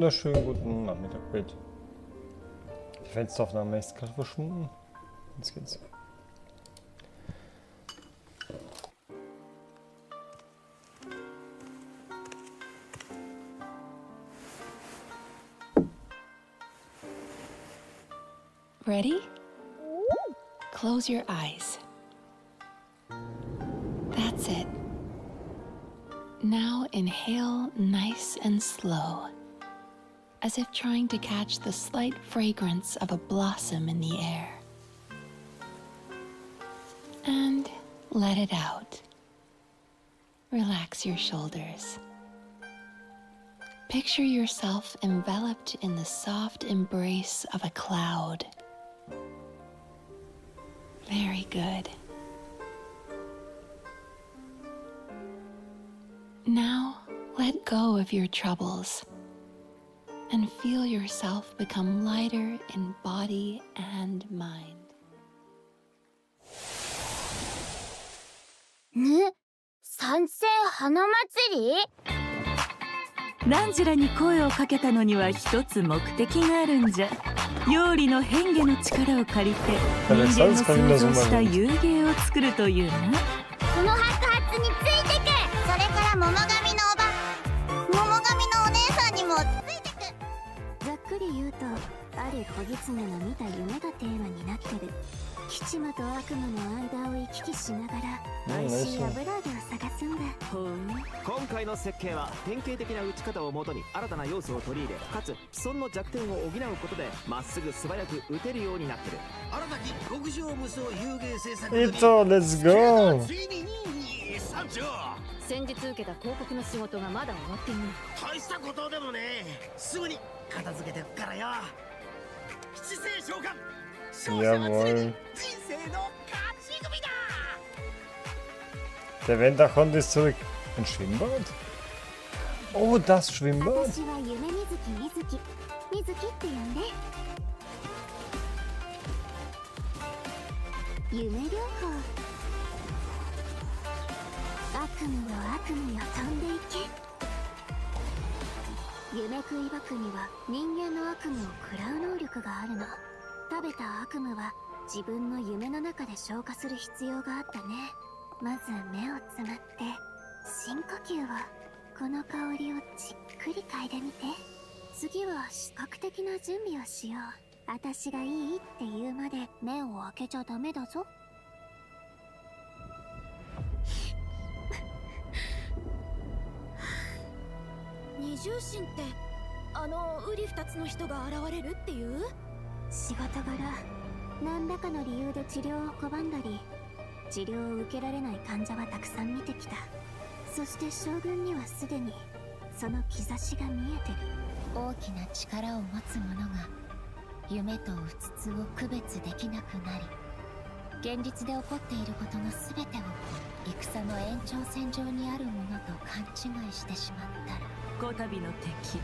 Wunderschönen guten Nachmittag, bitte. Die Fensteraufnahme ist gerade verschwunden. Jetzt geht's. Ready? Close your eyes. That's it. Now inhale nice and slow, as if trying to catch the slight fragrance of a blossom in the air. And let it out. Relax your shoulders. Picture yourself enveloped in the soft embrace of a cloud. Very good. Now, let go of your troubles and feel yourself become lighter in body and mind. 賛成花祭り？ナンジュラに声をかけたのには一つ目的があるんじゃ。妖理の変化の力を借りて人間の想像した遊芸を作るというな。この白髪についてく。それから桃神のお姉さんにもついてく。ざっくり言うと、ある小狐の見た夢がテーマになってる。吉間と悪夢の間を行き来しながら美味しい油揚げを探すんだ。今回の設計は典型的な打ち方をもとに新たな要素を取り入れ、かつ既存の弱点を補うことでまっすぐ素早く打てるようになってる。新たに極上無双遊芸制作に Let's go! ついに参上。先日受けた広告の仕事がまだ終わっていない。大したことでもね、すぐに片付けてくからよ。七星召喚。 Jawohl. Der Wendachhund ist zurück. Ein Schwimmbad? Oh, das Schwimmbad?「食べた悪夢は自分の夢の中で消化する必要があったね。まず目をつむって深呼吸を。この香りをじっくり嗅いでみて。次は視覚的な準備をしよう。私がいいって言うまで目を開けちゃダメだぞ。二重心ってあの瓜二つの人が現れるっていう？ 仕事柄何らかの理由で治療を拒んだり、治療を受けられない患者はたくさん見てきた。そして将軍にはすでにその兆しが見えてる。大きな力を持つ者が夢とうつつを区別できなくなり、現実で起こっていることの全てを戦の延長線上にあるものと勘違いしてしまったら、こたびの敵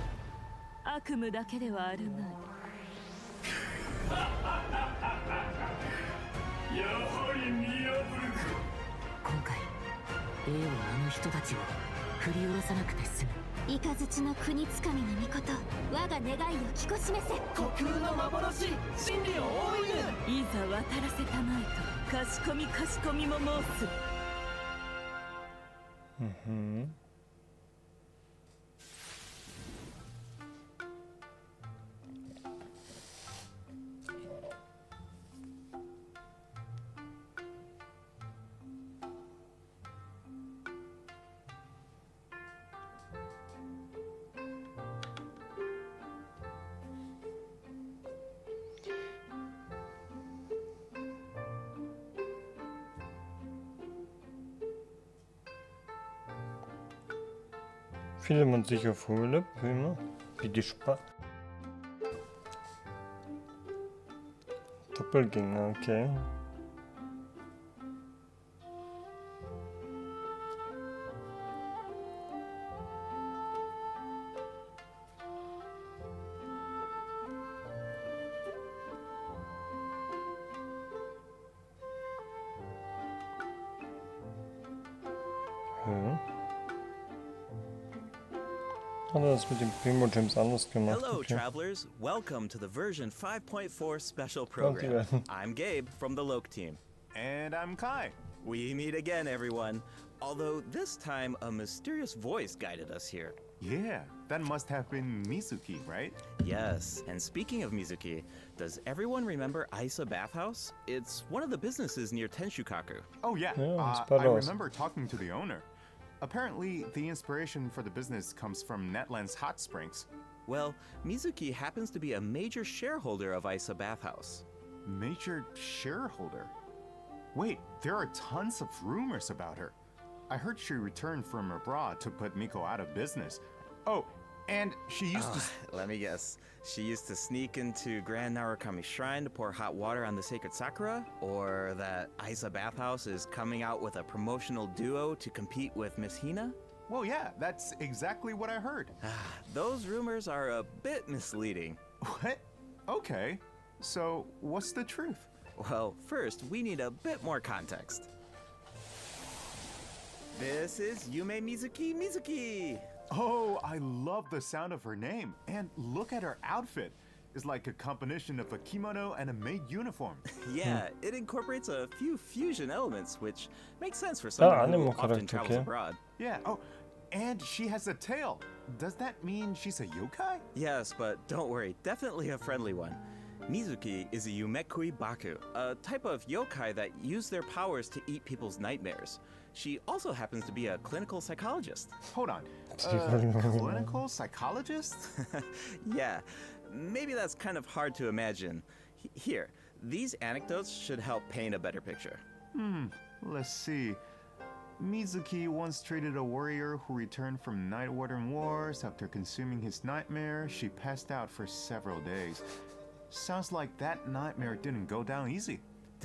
悪夢だけではあるまい。 やはり見破るか。今回 A はあの人たちを振り下ろさなくて済む。雷の国つかみの御事、我が願いを聞こ示せ。虚空の幻、真理を追いぬ。いざ渡らせたまえとかしこみかしこみも申す。Fühlt man sich auf Urlaub, wie immer? Wie die Spa. Doppelgänger, okay. Ja. hat er das mit den Primo-Gems anders gemacht. Hello, Okay. travelers. Welcome to the version 5.4 special program. I'm Gabe from the Loke team. And I'm Kai. We meet again, everyone. Although this time a mysterious voice guided us here. Yeah, that must have been Mizuki, right? Yes, and speaking of Mizuki, does everyone remember Isa Bathhouse? It's one of the businesses near Tenshukaku. Oh yeah, Yeah, it's I badass. remember talking to the owner. Apparently, the inspiration for the business comes from Netland's hot springs. Well, Mizuki happens to be a major shareholder of Isa Bathhouse. Major shareholder? Wait, there are tons of rumors about her. I heard she returned from abroad to put Miko out of business. Oh, and she used to... Let me guess. She used to sneak into Grand Narukami Shrine to pour hot water on the sacred sakura? Or that Isa Bathhouse is coming out with a promotional duo to compete with Miss Hina? Well, yeah, that's exactly what I heard. Those rumors are a bit misleading. What? Okay, so what's the truth? Well, first, we need a bit more context. This is Yume Mizuki. Oh, I love the sound of her name. And look at her outfit. It's like a combination of a kimono and a maid uniform. Yeah, it incorporates a few fusion elements, which makes sense for someone who anime often character, travels okay. abroad. Yeah, oh, and she has a tail. Does that mean she's a yokai? Yes, but don't worry, definitely a friendly one. Mizuki is a Yumekui Baku, a type of yokai that use their powers to eat people's nightmares. She also happens to be a clinical psychologist. Hold on. Clinical psychologist? Yeah, maybe that's kind of hard to imagine. Here, these anecdotes should help paint a better picture. Let's see. Mizuki once treated a warrior who returned from Night Warden Wars. After consuming his nightmare, she passed out for several days. Sounds like that nightmare didn't go down easy.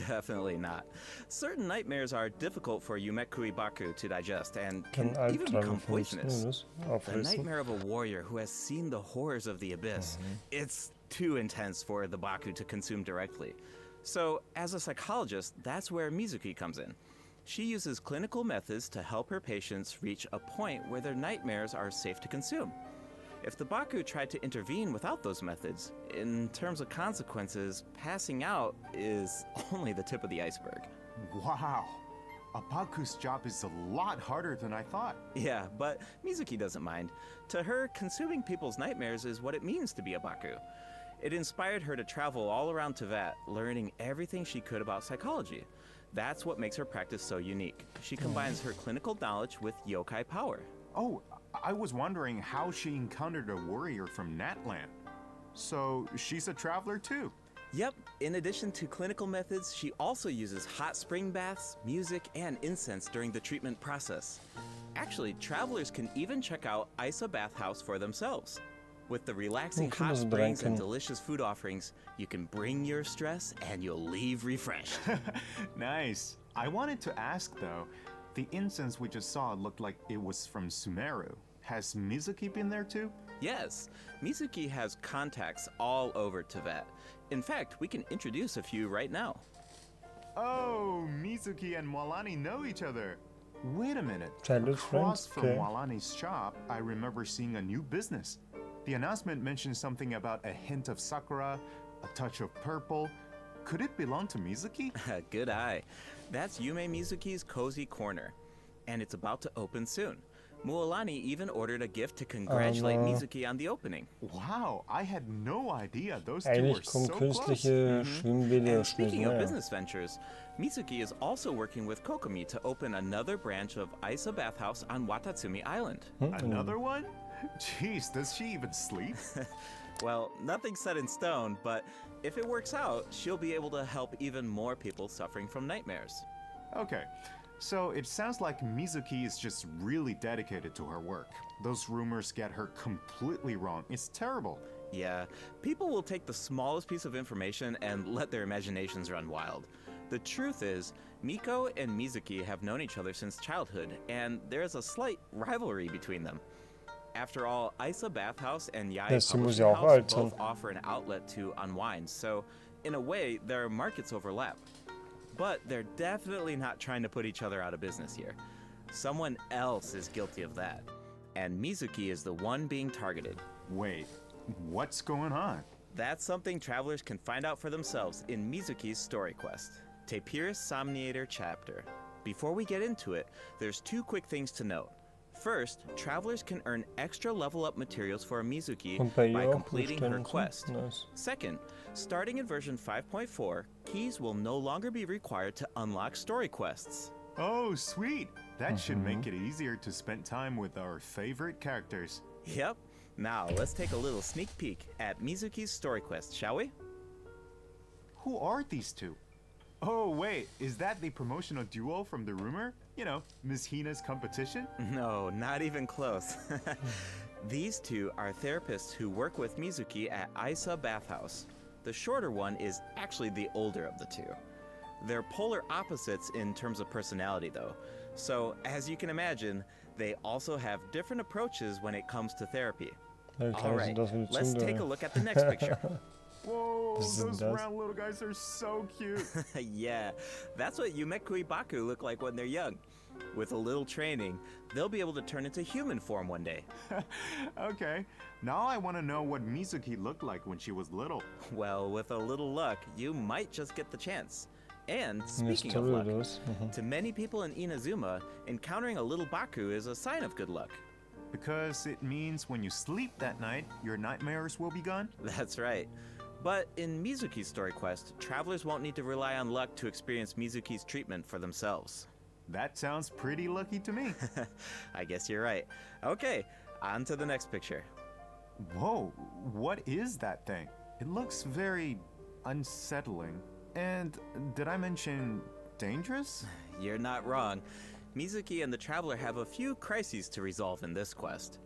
Definitely not. Certain nightmares are difficult for Yumekui Baku to digest and can Kann even Albträume become von poisonous. Sinus The auffressen. nightmare of a warrior who has seen the horrors of the abyss. It's too intense for the Baku to consume directly. So, as a psychologist, that's where Mizuki comes in. She uses clinical methods to help her patients reach a point where their nightmares are safe to consume. If the Baku tried to intervene without those methods, in terms of consequences, passing out is only the tip of the iceberg. Wow. A Baku's job is a lot harder than I thought. Yeah, but Mizuki doesn't mind. To her, consuming people's nightmares is what it means to be a Baku. It inspired her to travel all around Teyvat, learning everything she could about psychology. That's what makes her practice so unique. She combines her clinical knowledge with yokai power. Oh, I was wondering how she encountered a warrior from Natland. So she's a traveler too. Yep, in addition to clinical methods, she also uses hot spring baths, music, and incense during the treatment process. Actually, travelers can even check out Isa Bathhouse for themselves. With the relaxing Okay, hot das springs and bedenken. delicious food offerings, you can bring your stress and you'll leave refreshed. Nice. I wanted to ask though, the incense we just saw looked like it was from Sumeru. Has Mizuki been there too? Yes, Mizuki has contacts all over Teyvat. In fact, we can introduce a few right now. Oh, Mizuki and Walani know each other. Wait a minute. Childhood Across friends? from Okay. Walani's shop, I remember seeing a new business. The announcement mentioned something about a hint of sakura, a touch of purple. Could it belong to Mizuki? Good eye. That's Yume Mizuki's Cozy Corner, and it's about to open soon. Mualani even ordered a gift to congratulate no. Mizuki on the opening. Wow, I had no idea those two were Eigentlich so kommen close. künstliche Schwimmbäder And schnell. speaking of Naja. business ventures, Mizuki is also working with Kokomi to open another branch of Isa Bathhouse on Watatsumi Island. Another one? Jeez, does she even sleep? Well, nothing's set in stone, but if it works out, she'll be able to help even more people suffering from nightmares. Okay, so it sounds like Mizuki is just really dedicated to her work. Those rumors get her completely wrong. It's terrible. Yeah, people will take the smallest piece of information and let their imaginations run wild. The truth is, Miko and Mizuki have known each other since childhood, and there's a slight rivalry between them. After all, Isa Bathhouse and Yai Ja, sie muss Publishing ja auch House alt both sein. offer an outlet to unwind, so in a way, their markets overlap. But they're definitely not trying to put each other out of business here. Someone else is guilty of that. and Mizuki is the one being targeted. Wait, what's going on? That's something travelers can find out for themselves in Mizuki's story quest, Tapirus Somniator chapter. Before we get into it, there's two quick things to note. First, travelers can earn extra level up materials for a Mizuki by completing her quest. Nice. Second, starting in version 5.4, keys will no longer be required to unlock story quests. Oh, sweet! That should make it easier to spend time with our favorite characters. Yep. Now, let's take a little sneak peek at Mizuki's story quest, shall we? Who are these two? Oh, wait, is that the promotional duo from the rumor? You know, Miss Hina's competition? No, not even close. These two are therapists who work with Mizuki at Isa Bathhouse. The shorter one is actually the older of the two. They're polar opposites in terms of personality, though. So, as you can imagine, they also have different approaches when it comes to therapy. All right, let's take a look at the next picture. Whoa, those does. round little guys are so cute. Yeah, that's what Yumekui Baku look like when they're young. With a little training, they'll be able to turn into human form one day. Okay, now I want to know what Mizuki looked like when she was little. Well, with a little luck, you might just get the chance. And speaking of luck, to many people in Inazuma, encountering a little Baku is a sign of good luck. Because it means when you sleep that night, your nightmares will be gone? That's right. But in Mizuki's story quest, travelers won't need to rely on luck to experience Mizuki's treatment for themselves. That sounds pretty lucky to me. I guess you're right. Okay, on to the next picture. Whoa, what is that thing? It looks very unsettling. And did I mention dangerous? You're not wrong. Mizuki and the traveler have a few crises to resolve in this quest.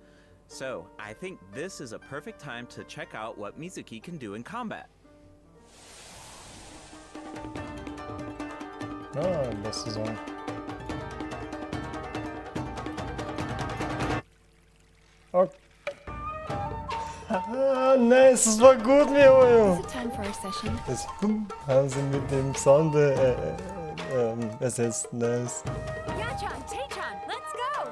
So, I think this is a perfect time to check out what Mizuki can do in combat. Ah, beste Saison. Oh. Nice, das war gut, Mio. Is it time for our session? Das haben sie mit dem Sound ersetzt. Nice. Yachan, Taechan, let's go!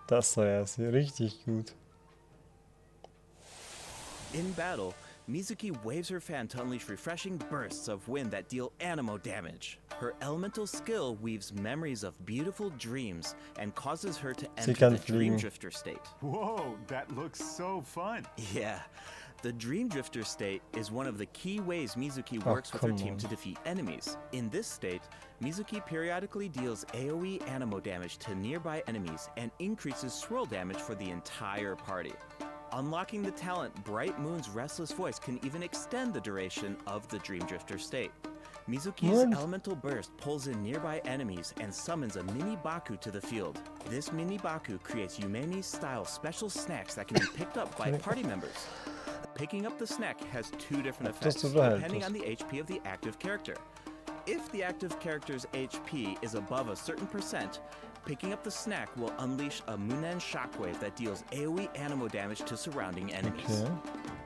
Das war ja richtig gut. In battle, Mizuki waves her fan to unleash refreshing bursts of wind that deal anemo damage. Her elemental skill weaves memories of beautiful dreams and causes her to enter kann the fliegen. Dream Drifter state. Whoa, that looks so fun. Yeah, the Dream Drifter state is one of the key ways Mizuki works with her come team on. to defeat enemies. In this state, Mizuki periodically deals AoE anemo damage to nearby enemies and increases swirl damage for the entire party. Unlocking the talent Bright Moon's Restless Voice can even extend the duration of the Dream Drifter state. Mizuki's What? elemental burst pulls in nearby enemies and summons a mini Baku to the field. This mini Baku creates Yumeni-style special snacks that can be picked up by party members. Picking up the snack has two different Ob das effects, so behält, depending das- on the HP of the active character. If the active character's HP is above a certain percent, picking up the snack will unleash a Munen shockwave that deals AoE anemo damage to surrounding enemies. Okay.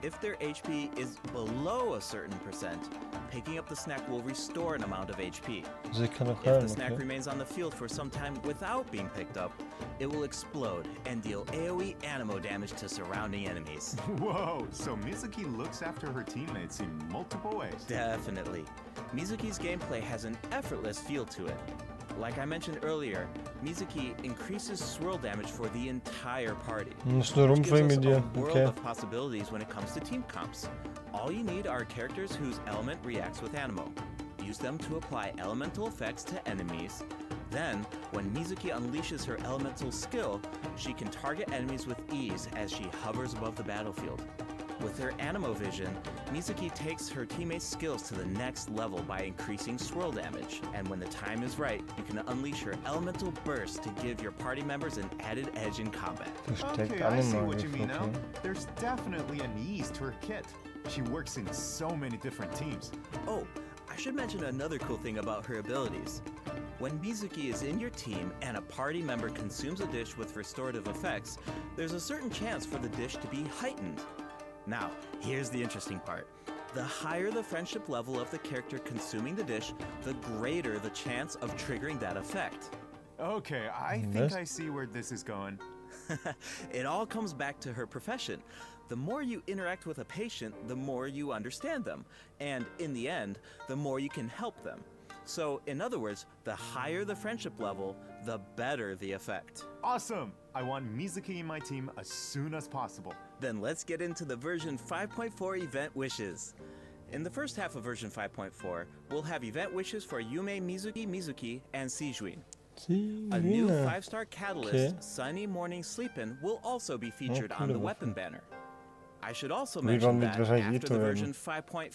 If their HP is below a certain percent, picking up the snack will restore an amount of HP. Also ich kann auch If the heilen, snack okay. remains on the field for some time without being picked up, it will explode and deal AoE anemo damage to surrounding enemies. Whoa, so Mizuki looks after her teammates in multiple ways. Definitely. Mizuki's gameplay has an effortless feel to it. Like I mentioned earlier, Mizuki increases swirl damage for the entire party. Musst nur Which gives rumfliegen us mit a dir. world Okay. of possibilities when it comes to team comps. All you need are characters whose element reacts with Anemo. Use them to apply elemental effects to enemies. Then, when Mizuki unleashes her elemental skill, she can target enemies with ease as she hovers above the battlefield. With her Anemo vision, Mizuki takes her teammates' skills to the next level by increasing swirl damage, and when the time is right, you can unleash her elemental burst to give your party members an added edge in combat. Versteckt Okay, I see Animal. what you mean now. Okay. There's definitely an ease to her kit. She works in so many different teams. Oh, I should mention another cool thing about her abilities. When Mizuki is in your team and a party member consumes a dish with restorative effects, there's a certain chance for the dish to be heightened. Now, here's the interesting part. The higher the friendship level of the character consuming the dish, the greater the chance of triggering that effect. Okay, I think I see where this is going. It all comes back to her profession. The more you interact with a patient, the more you understand them. And in the end, the more you can help them. So, in other words, the higher the friendship level, the better the effect. Awesome! I want Mizuki in my team as soon as possible. Then let's get into the version 5.4 event wishes. In the first half of version 5.4, we'll have event wishes for Yume Mizuki and Sijuin. A new 5-star catalyst, Sunny Morning Sleepin', will also be featured on the weapon banner. I should also mention that after the version 5.5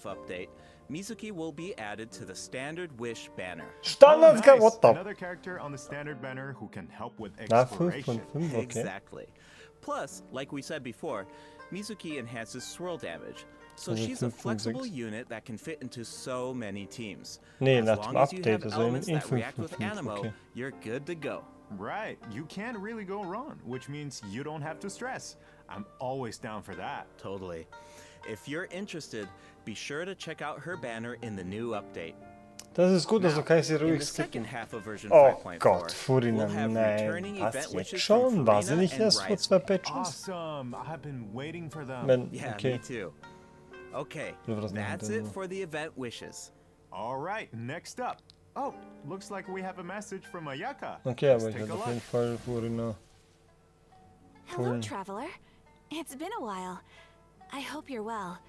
update, Mizuki will be added to the standard wish banner. Standard, nice. what the? Another character on the standard banner who can help with exploration. Okay. Exactly. Plus, like we said before, Mizuki enhances swirl damage. So she's a flexible unit that can fit into so many teams. Nee, As nach long dem as you have Update, also elements in that react with 5.5, Animo, okay. you're good to go. Right, you can't really go wrong, which means you don't have to stress. I'm always down for that. Totally. If you're interested, be sure to check out her banner in the new update. Das ist gut, also kann ich sie In ruhig the second skippen. half of version Oh 5.4, Gott, Furina, we'll have returning nein. event Was, jetzt wishes schon? from War sie Furina nicht and erst vor Rise. 2 Patches? Awesome, I've been waiting for them. Wenn, Yeah, okay. me too. Okay, Ja, aber das that's machen wir it dann for the event wishes. All right, next up. Oh, looks like we have a message from Ayaka. Okay, Let's aber ich take werde a auf jeden look. Fall Furina Hello, holen. traveler. It's been a while. I hope you're well.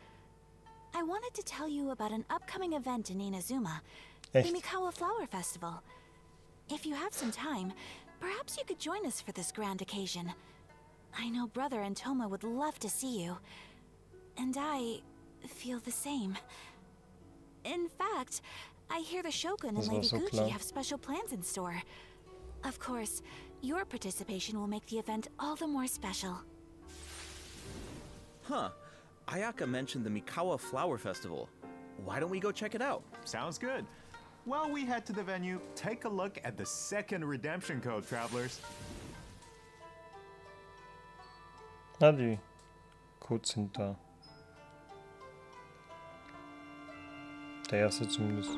I wanted to tell you about an upcoming event in Inazuma, the Echt? Mikawa Flower Festival. If you have some time, perhaps you could join us for this grand occasion. I know Brother and Toma would love to see you. And I feel the same. In fact, I hear the Shogun and Das war Lady so Gucci klar. have special plans in store. Of course, your participation will make the event all the more special. Huh. Ayaka mentioned the Mikawa Flower Festival. Why don't we go check it out? Sounds good. While we head to the venue, take a look at the second redemption code, travelers. Ah, die Codes sind da. Der erste zumindest.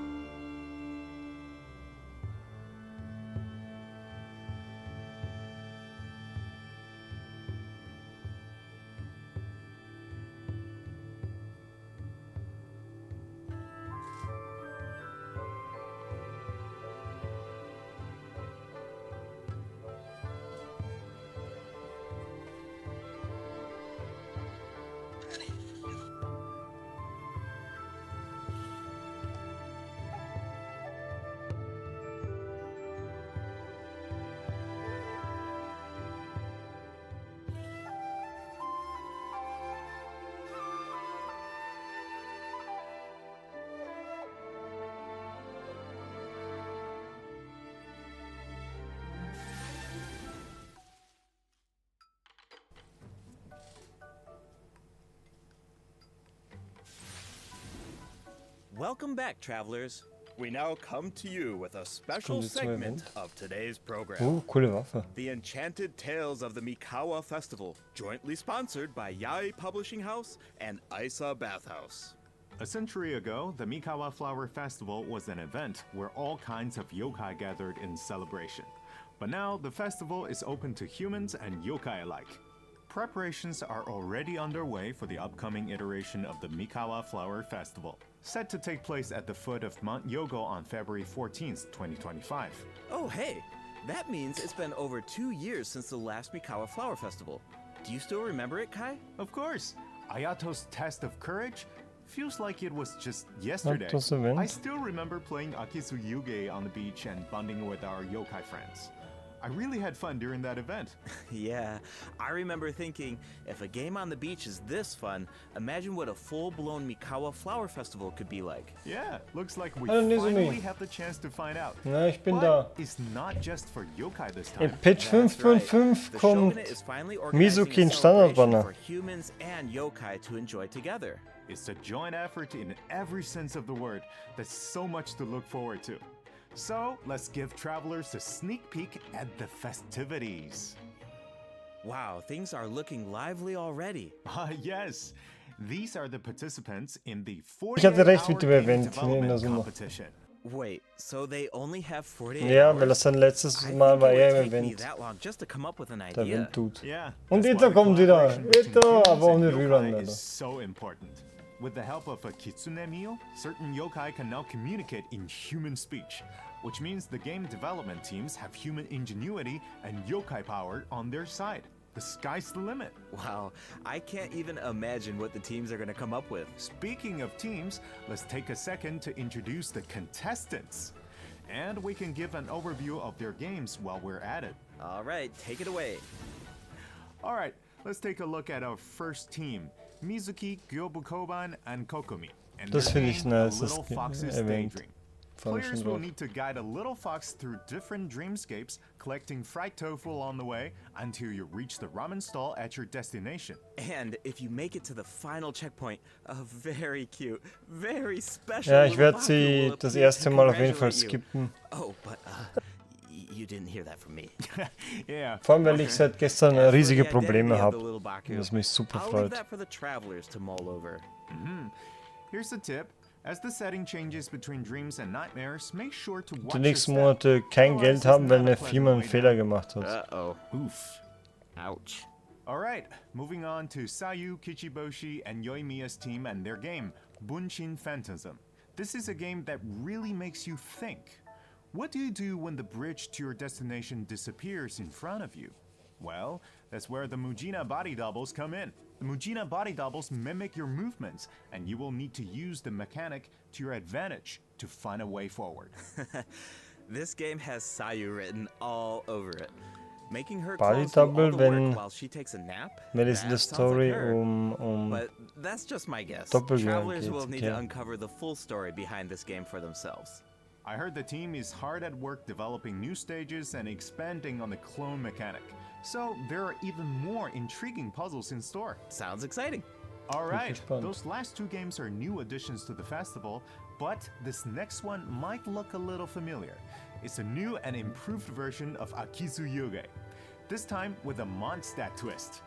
Welcome back, travelers. We now come to you with a special Kommt jetzt zum segment Event. of today's program. Coole Waffe. The Enchanted Tales of the Mikawa Festival, jointly sponsored by Yai Publishing House and Isa Bathhouse. A century ago, the Mikawa Flower Festival was an event where all kinds of yokai gathered in celebration. But now, the festival is open to humans and yokai alike. Preparations are already underway for the upcoming iteration of the Mikawa Flower Festival, set to take place at the foot of Mount Yogo on February 14th, 2025. Oh, hey, that means it's been over 2 years since the last Mikawa Flower Festival. Do you still remember it, Kai? Of course, Ayato's test of courage feels like it was just yesterday. das Event? I still remember playing Akisu Yuge on the beach and bonding with our yokai friends. I really had fun during that event. Yeah, I remember thinking, if a game on the beach is this fun, imagine what a full-blown Mikawa Flower Festival could be like. Yeah, looks like we Hallo, Nizumi. finally have the chance to find out. Ja, ich bin But da. it's not just for yokai this In time. Pitch That's right. 5.5 The kommt Shogunate is finally organizing Mizuki in a celebration Standardbanner. for humans and yokai to enjoy together. It's a joint effort in every sense of the word. There's so much to look forward to. So, let's give travelers a sneak peek at the festivities. Wow, things are looking lively already. Yes. These are the participants in the Ich hatte recht 48-hour mit dem game Event in der development Summe. competition. Wait, so they only have 48 Ja, hours? weil das sein letztes I Mal think war it er would im take me Event. that long just to come up with an Der idea. Event-Dude. Yeah. Und that's why Ito the kommt wieder. collaboration between Ito, humans aber and ohne yokai Rührern, is Alter. so important. With the help of a kitsune meal, certain yokai can now communicate in human speech, which means the game development teams have human ingenuity and yokai power on their side. The sky's the limit. Wow, I can't even imagine what the teams are going to come up with. Speaking of teams, let's take a second to introduce the contestants. And we can give an overview of their games while we're at it. All right, take it away. All right, let's take a look at our first team, Mizuki, Gyobukoban, and Kokumi. And Das their finde ich game, nice, A das Little Fox's Event. Daydream. Fand ich Players schon will drauf. need to guide a little fox through different dreamscapes, collecting fried tofu along the way until you reach the ramen stall at your destination. And if you make it to the final checkpoint, a very cute, very special Ja, ich little werde Baku sie will das appear erste and Mal auf jeden Fall congratulate you. skippen. Oh, but you didn't hear that from me. Yeah. Vor allem, weil ich seit gestern As for riesige the Probleme identity of the habe. little Baku, Das mich super I'll leave freut. that for the travelers to mull over. Here's the tip. As the setting changes between dreams and nightmares, make sure to watch Die your nächsten step. Monate kein Otherwise, Geld it's haben, weil not a eine pleasant Firma einen way Fehler down. gemacht hat. Uh-oh. Oof. Ouch. All right, moving on to Sayu, Kichiboshi, and Yoimiya's team and their game, Bunshin Phantasm. This is a game that really makes you think. What do you do when the bridge to your destination disappears in front of you? Well, that's where the Mujina body doubles come in. The Mujina body doubles mimic your movements, and you will need to use the mechanic to your advantage to find a way forward. This game has Sayu written all over it. Making her Body clothes do all double, the wenn- work while she takes a nap? Wenn es in der That sounds like Story her. But that's just my guess. Doppelgänger Travelers geht, will need okay. to uncover the full story behind this game for themselves. I heard the team is hard at work developing new stages and expanding on the clone mechanic. So there are even more intriguing puzzles in store. Sounds exciting. All right, gespannt. those last two games are new additions to the festival, but this next one might look a little familiar. It's a new and improved version of Akitsu Yuge, this time with a Mondstadt twist.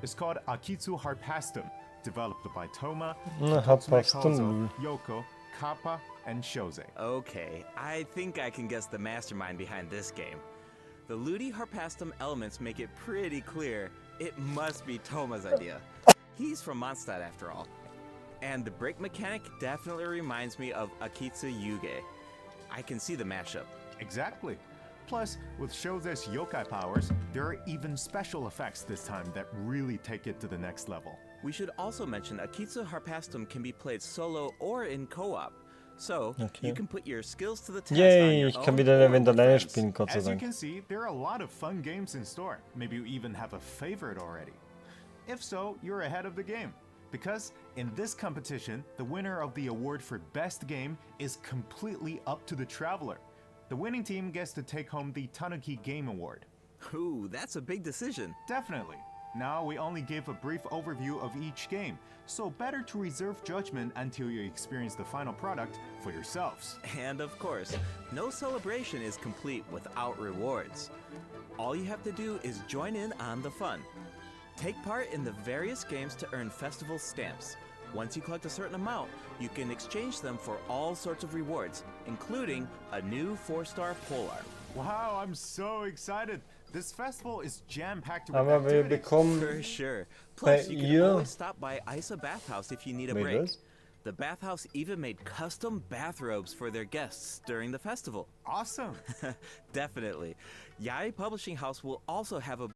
It's called Akitsu Harpastum, developed by Toma, Na, Totsume Harpastum. Kazo, Yoko, Kappa, and Shose. Okay, I think I can guess the mastermind behind this game. The Ludi Harpastum elements make it pretty clear it must be Toma's idea. He's from Mondstadt after all. And the break mechanic definitely reminds me of Akitsu Yuge. I can see the mashup. Exactly. Plus, with Shose's yokai powers, there are even special effects this time that really take it to the next level. We should also mention Akitsu Harpastum can be played solo or in co-op. So, Okay. you can put your skills to the test on Yay, your ich kann own wieder ein or Event with alleine friends. spielen, Gott sei As you Dank. can see, there are a lot of fun games in store. Maybe you even have a favorite already. If so, you're ahead of the game. Because in this competition, the winner of the award for best game is completely up to the traveler. The winning team gets to take home the Tanuki Game Award. Ooh, that's a big decision. Definitely. Now we only gave a brief overview of each game, so better to reserve judgment until you experience the final product for yourselves. And of course, no celebration is complete without rewards. All you have to do is join in on the fun. Take part in the various games to earn festival stamps. Once you collect a certain amount, you can exchange them for all sorts of rewards, including a new 4-star polar. Wow, I'm so excited! This festival is jam-packed with Aber wir activities. bekommen For sure. Plus, you can ihr- always stop by Isa Bathhouse if you need a Wait, break. what? The bathhouse even made custom bathrobes for their guests during the festival. Awesome! Definitely. Yai Publishing House will also have a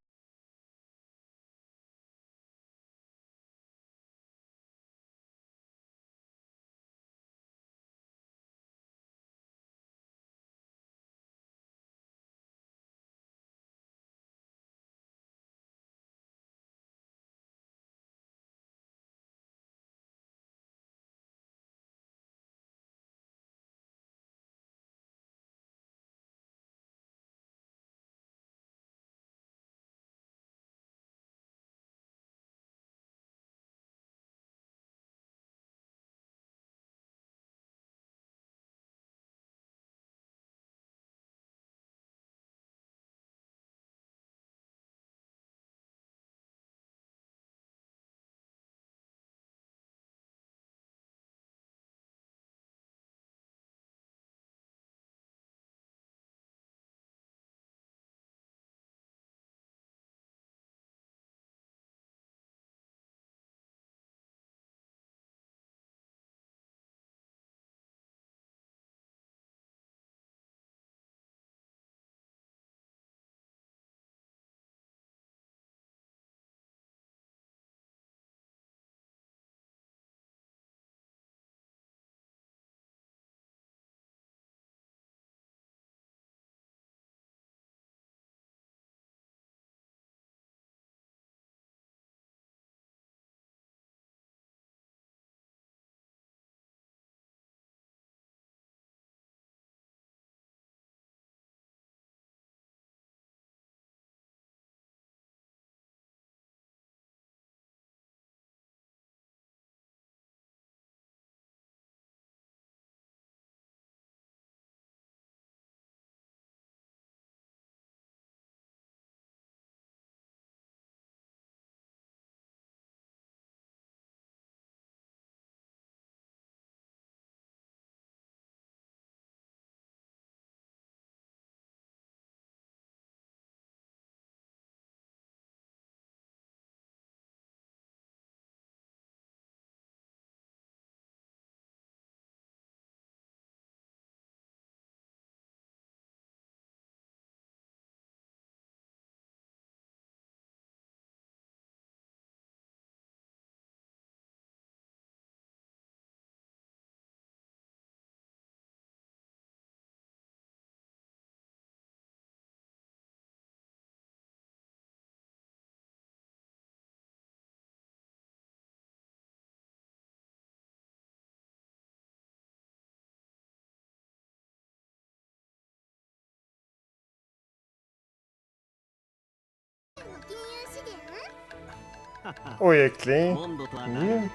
Oi, Klee. モンドとはだいぶ違うだろ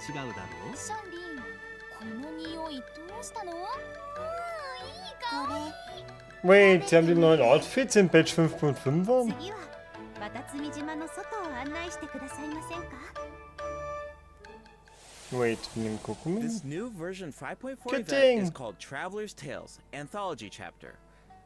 う。シャンリン、この匂いどうしたの？いい香り。 Wait, sie haben die neuen Outfits in Patch 5.5 waren? 次は渡積島の外を案内してくださいませんか？ Wait, wir nehmen gucken. This new version 5.4 Good event thing. is called Traveler's Tales Anthology Chapter.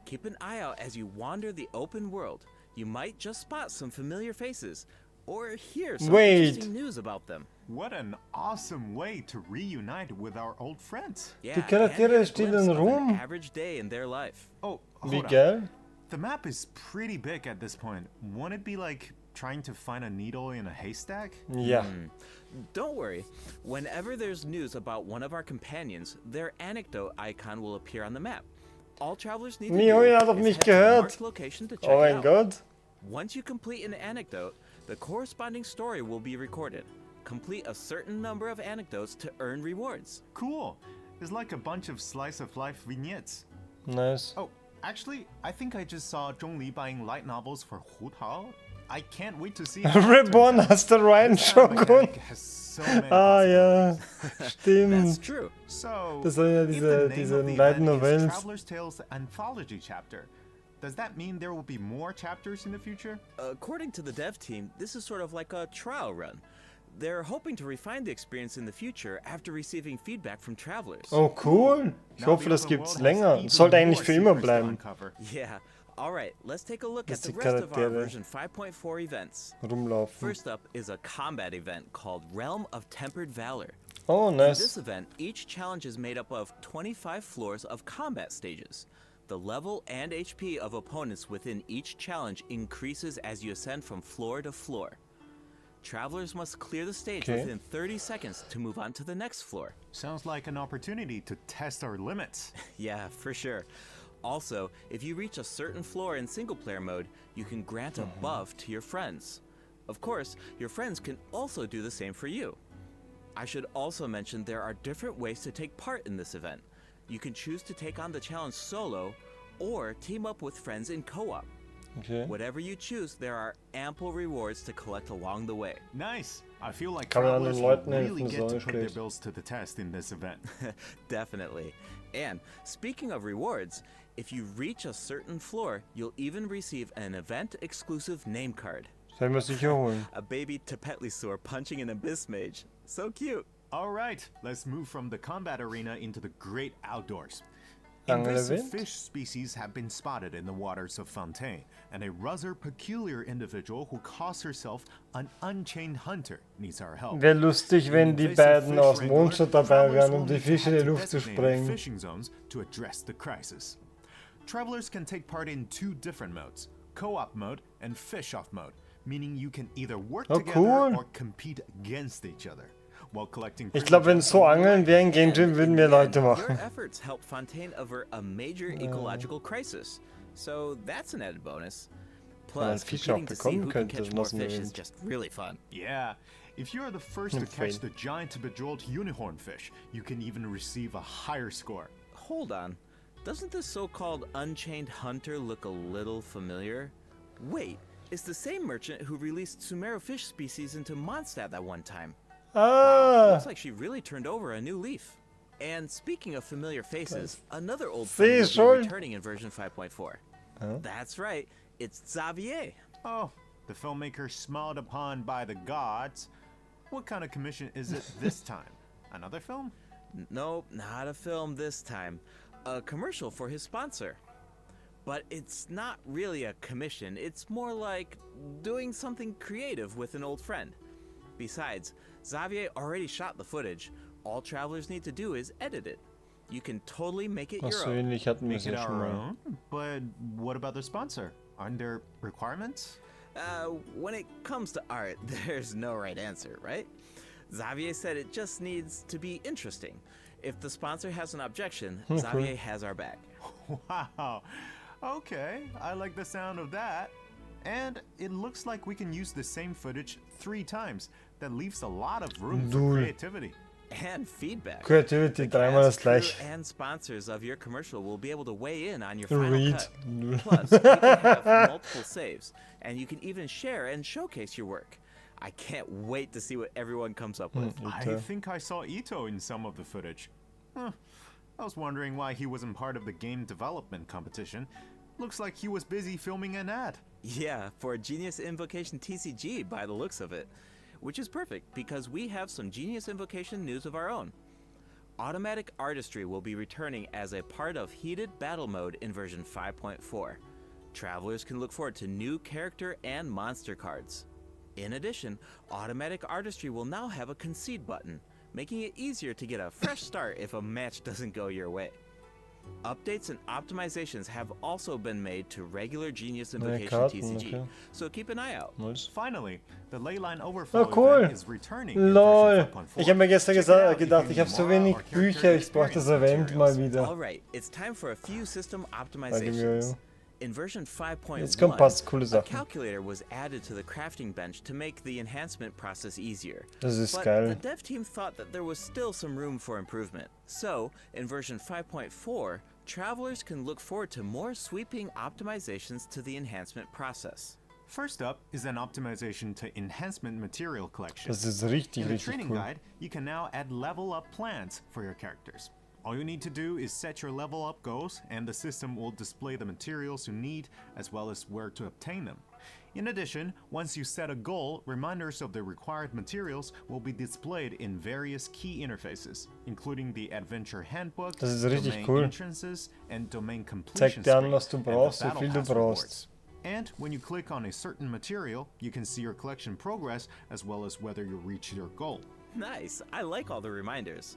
Keep an eye out as you wander the open world. You might just spot some familiar faces or hear some interesting news about them. What an awesome way to reunite with our old friends. Yeah, Die and get Charaktere a stehen glimpse in of an Rom. average day in their life. Oh, Wie hold on. geil. The map is pretty big at this point. Won't it be like trying to find a needle in a haystack? Ja. Don't worry. Whenever there's news about one of our companions, their anecdote icon will appear on the map. All travelers need to do Mio hat auf is mich head to the gehört. marked location to check Oh it mein out. Gott. Once you complete an anecdote, the corresponding story will be recorded. Complete a certain number of anecdotes to earn rewards. Cool. It's like a bunch of slice of life vignettes. Nice. Oh, actually, I think I just saw Zhongli buying light novels for Hu Tao. I can't wait to see how that Reborn turns out. as the Ryan This anime Shogun. mechanic has so many Ah ja, That's stimmt. true. So, Das waren ja if the name diese of the Light event is Novels. Traveler's Tales Anthology Chapter, does that mean there will be more chapters in the future? According to the dev team, this is sort of like a trial run. They're hoping to refine the experience in the future after receiving feedback from travelers. Oh cool. Ich Now hoffe, the das open gibt's world has länger. even Sollte eigentlich more für immer secrets to bleiben. uncover. Yeah. All right, let's take a look Dass at the die rest of our Charaktere version 5.4 events. Rumlaufen. First up is a combat event called Realm of Tempered Valor. Oh, In this nice. event, each challenge is made up of 25 floors of combat stages. The level and HP of opponents within each challenge increases as you ascend from floor to floor. Travelers must clear the stage Okay. within 30 seconds to move on to the next floor. Sounds like an opportunity to test our limits. Yeah, for sure. Also, if you reach a certain floor in single-player mode, you can grant a buff to your friends. Of course, your friends can also do the same for you. I should also mention there are different ways to take part in this event. You can choose to take on the challenge solo, or team up with friends in co-op. Okay. Whatever you choose, there are ample rewards to collect along the way. Nice. I feel like Kann man travelers anderen will Leuten helfen, really ist get auch to nicht put their schlecht. bills to the test in this event. Definitely. And speaking of rewards, if you reach a certain floor, you'll even receive an event-exclusive name card. Sollen wir sicher holen. A baby Tepetlisaur punching an abyss mage. So cute. All right, let's move from the combat arena into the great outdoors. Angel Invasive event? fish species have been spotted in the waters of Fontaine, and a rather peculiar individual who calls herself an unchained hunter needs our help. Wäre lustig, wenn die Invasive beiden fish aus wrangler, Mondstadt dabei travelers wären, will um die need to Fische in head die to Luft zu designated sprengen. fishing zones to address the crisis. Travelers can take part in two different modes, co-op mode and fish-off mode, meaning you can either work Oh, together cool. or compete against each other. While collecting Ich glaube, wenn so Angeln wäre in Game Jam, würden mehr Leute Your machen. efforts help Fontaine avert a major ecological crisis. So that's an added bonus. Plus, Fisch auch competing to see bekommen who can könnte, catch more was ein fish is Event. just really fun. Yeah, if you are the first to Hm, catch fail. the giant bejeweled unicorn fish, you can even receive a higher score. Hold on. Doesn't this so-called Unchained Hunter look a little familiar? Wait, it's the same merchant who released Sumeru fish species into Mondstadt that one time. Ah, Looks like she really turned over a new leaf. And speaking of familiar faces, another old Sie friend will schon. be returning in version 5.4. That's right, it's Xavier. Oh, the filmmaker smiled upon by the gods. What kind of commission is it this time? Another film? Nope, not a film this time. A commercial for his sponsor. But it's not really a commission, it's more like doing something creative with an old friend. Besides, Xavier already shot the footage. All travelers need to do is edit it. You can totally make it ach your so own. ähnlich hatten wir Make es it ja schon our mal. own? But what about the sponsor? Aren't there requirements? When it comes to art, there's no right answer, right? Xavier said it just needs to be interesting. If the sponsor has an objection, Xavier has our back. Wow. Okay, I like the sound of that. And it looks like we can use the same footage 3 times. That leaves a lot of room for Dude. creativity. And feedback. Creativity, The dreimal das cast, crew, gleiche. and sponsors of your commercial will be able to weigh in on your final Read. cut. Plus, you can have multiple saves, and you can even share and showcase your work. I can't wait to see what everyone comes up with. I think I saw Ito in some of the footage. Huh. I was wondering why he wasn't part of the game development competition. Looks like he was busy filming an ad. Yeah, for a Genius Invocation TCG by the looks of it. Which is perfect, because we have some Genius Invocation news of our own. Automatic Artistry will be returning as a part of Heated Battle Mode in version 5.4. Travelers can look forward to new character and monster cards. In addition, Automatic Artistry will now have a concede button, making it easier to get a fresh start if a match doesn't go your way. Updates and optimizations have also been made to regular Genius Invocation TCG, so keep an eye out. Finally, the Leyline Overflow cool. event is returning in Lol. version 5.4. Ich habe mir gestern Check it out gedacht, if ich you habe so need wenig more or character Bücher, ich brauche das experience Event mal materials. wieder. Alright, it's time for a few system Danke mir, optimizations. Jojo. In version Jetzt kommt ein paar 5.1, coole a Sachen. calculator was added to the crafting bench to make the enhancement process easier. Das ist But geil. the dev team thought that there was still some room for improvement. So, in version 5.4, travelers can look forward to more sweeping optimizations to the enhancement process. First up is an optimization to enhancement material collection. Das ist richtig, In the richtig training cool. guide, you can now add level up plans for your characters. All you need to do is set your level up goals, and the system will display the materials you need as well as where to obtain them. In addition, once you set a goal, reminders of the required materials will be displayed in various key interfaces, including the Adventure Handbook, Das ist richtig domain cool. entrances, and domain completion Zeigt dir an, screen, was du and the brauchst, wie Battle viel du Pass brauchst. rewards. And when you click on a certain material, you can see your collection progress as well as whether you reach your goal. Nice, I like all the reminders.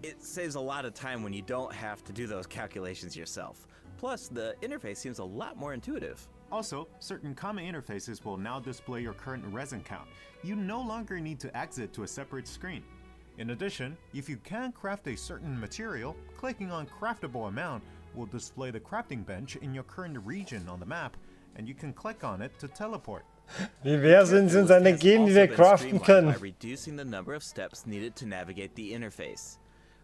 It saves a lot of time when you don't have to do those calculations yourself. Plus, the interface seems a lot more intuitive. Also, certain common interfaces will now display your current resin count. You no longer need to exit to a separate screen. In addition, if you can craft a certain material, clicking on Craftable Amount will display the crafting bench in your current region on the map, and you can click on it to teleport. Wie wär's, wenn sie uns eine geben, die wir craften können? By reducing the number of steps needed to navigate the interface.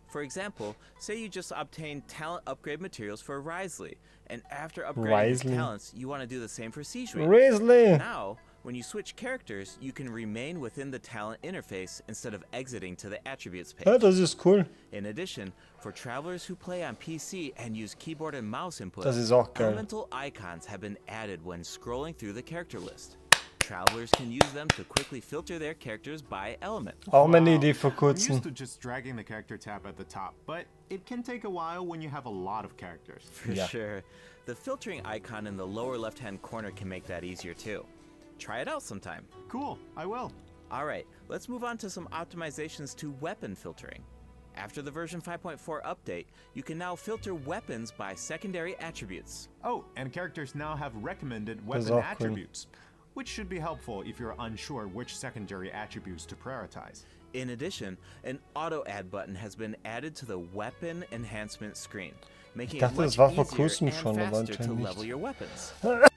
For example, say you just obtained talent upgrade materials for Risley, and after upgrading his Risley. talents, you want to do the same for Sejuani. Risley! Now, when you switch characters, you can remain within the talent interface instead of exiting to the attributes page. Ja, das ist cool. In addition, for travelers who play on PC and use keyboard and mouse input, Das ist auch geil. elemental icons have been added when scrolling through the character list. Travelers can use them to quickly filter their characters by element. Auch meine Idee vor I'm kurzem. used to just dragging the character tab at the top, but it can take a while when you have a lot of characters. For Yeah. sure. The filtering icon in the lower left-hand corner can make that easier too. Try it out sometime. Cool, I will. Alright, let's move on to some optimizations to weapon filtering. After the version 5.4 update, you can now filter weapons by secondary attributes. Oh, and characters now have recommended weapon auch cool. attributes, which should be helpful if you're unsure which secondary attributes to prioritize. In addition, an auto-add button has been added to the weapon enhancement screen, making it dachte, much das war vor easier kurzem and schon, aber faster to anscheinend level nicht. your weapons.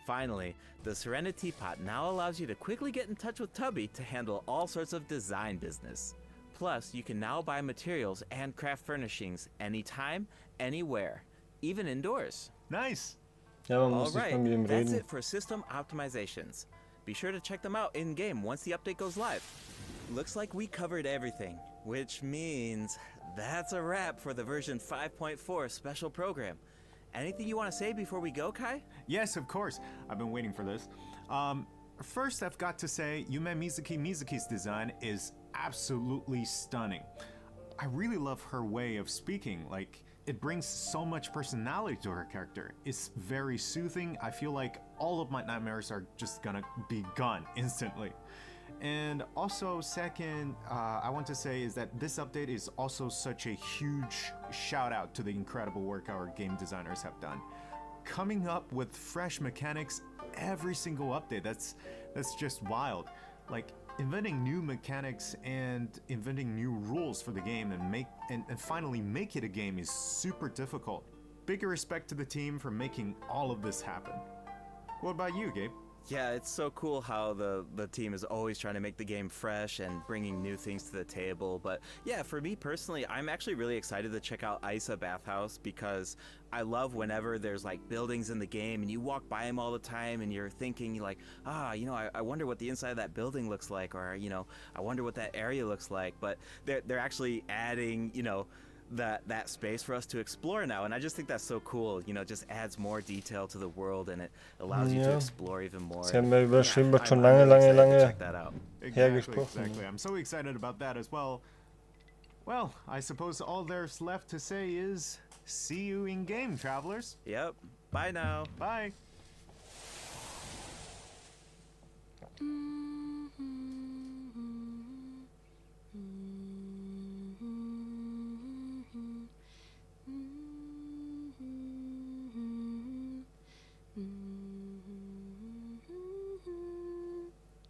Finally, the Serenity Pot now allows you to quickly get in touch with Tubby to handle all sorts of design business. Plus, you can now buy materials and craft furnishings anytime, anywhere, even indoors. Nice! Ja, man muss nicht Alright, mal mit ihm that's reden. it for system optimizations. Be sure to check them out in-game once the update goes live. Looks like we covered everything, which means that's a wrap for the version 5.4 special program. Anything you want to say before we go, Kai? Yes, of course. I've been waiting for this. First, I've got to say, Yume Mizuki's design is absolutely stunning. I really love her way of speaking. Like, it brings so much personality to her character. It's very soothing. I feel like all of my nightmares are just gonna be gone instantly. And also, second, I want to say is that this update is also such a huge shout out to the incredible work our game designers have done. Coming up with fresh mechanics every single update, that's just wild. Like, inventing new mechanics and inventing new rules for the game and finally make it a game is super difficult. Big respect to the team for making all of this happen. What about you, Gabe? Yeah, it's so cool how the team is always trying to make the game fresh and bringing new things to the table. But yeah, for me personally, I'm actually really excited to check out Isa Bathhouse because I love whenever there's like buildings in the game and you walk by them all the time and you're thinking like, I wonder what the inside of that building looks like, or I wonder what that area looks like. But they're actually adding, that space for us to explore now, and I just think that's so cool. Just adds more detail to the world and it allows you to explore even more. Sie haben ja über Schwimmbad I'm schon really lange excited to lange check that out. hergesprochen. Exactly. I'm so excited about that as well. Well, I suppose all there's left to say is see you in game, travelers. Yep. Bye now. Bye.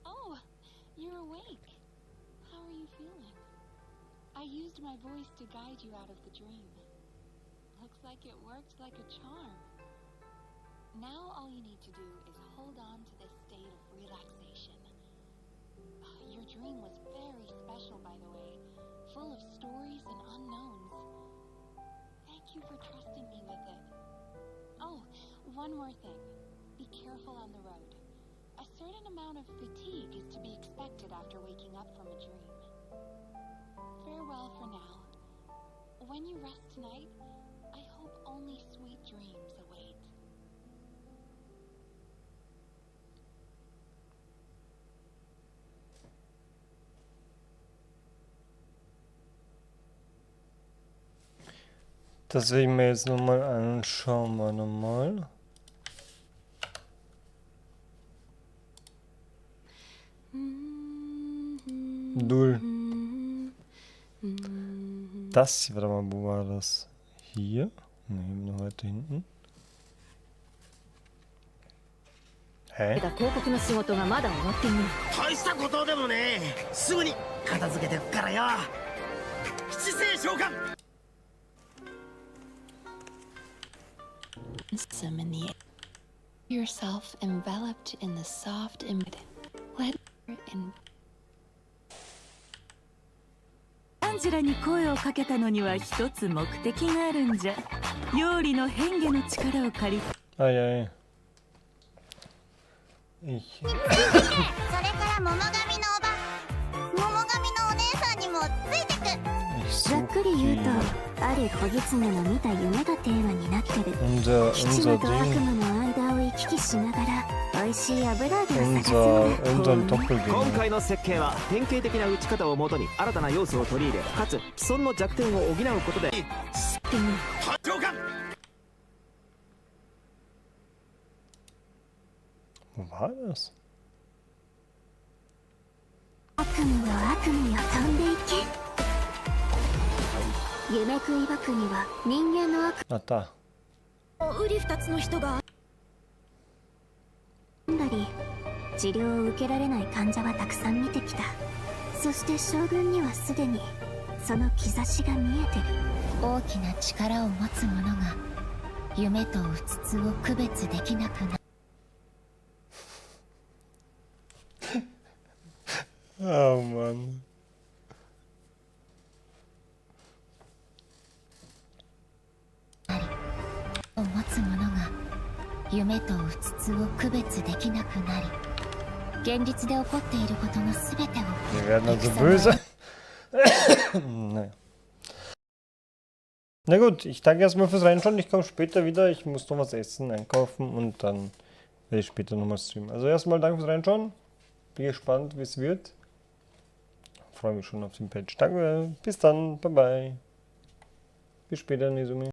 Oh, you're awake. How are you feeling? I used my voice to guide you out of the dream. Looks like it worked like a charm. Now all you need to do is hold on to this state of relaxation. Your dream was very special, by the way, full of stories and unknowns. Thank you for trusting me with it. Oh, one more thing. Be careful on the road. A certain amount of fatigue is to be expected after waking up from a dream. Farewell for now. When you rest tonight, I hope only sweet dreams await. Das will ich mir jetzt nochmal anschauen, mal nochmal. Null. Das hier, warte mal, wo war das? Hier? Ne, noch weiter hinten. Hä? 広告の仕事がまだ終わっていない。大したことでもねえ。すぐに片付けてくからよ。七星召喚。 Some in the air. Yourself enveloped in the soft image. Let in アンジェラに声をかけたのには一つ目的があるんじゃ。妖理の変化の力を借り。Ai, ai. Ich. それから桃神のおば桃神のお姉さんにもついてく。 Ich ざっくり言うと suche ある小狐の見た夢がテーマになってる。 unser 七魔と悪 Ding, 魔の間を行き来しながら美味しい油揚げを探すんだ。 unser 今 Doppelgänger. 回の設計は典型的な打ち方をもとに新たな要素を取り入れ、かつ既存の弱点を補うことで召喚。 Wo war das? 悪夢よ悪夢よ飛んでいけ。夢食いばくには人間の悪 Ah, da. ウリ二つの人が。んだり治療を受けられない患者はたくさん見てきた。そして将軍にはすでにその兆しが見えてる。大きな力を持つ者が夢とうつつを区別できなくなる。 Oh Mann. を持つ者が夢とうつつを区別できなくなり現実で起こっていることのすべてを Wir werden also böse. Naja. Na gut, ich danke erstmal fürs Reinschauen. Ich komme später wieder. Ich muss noch was essen, einkaufen und dann werde ich später nochmal streamen. Also erstmal danke fürs Reinschauen. Bin gespannt, wie es wird. Freue mich schon auf den Patch. Danke, bis dann, bye bye. Bis später, Nezumi.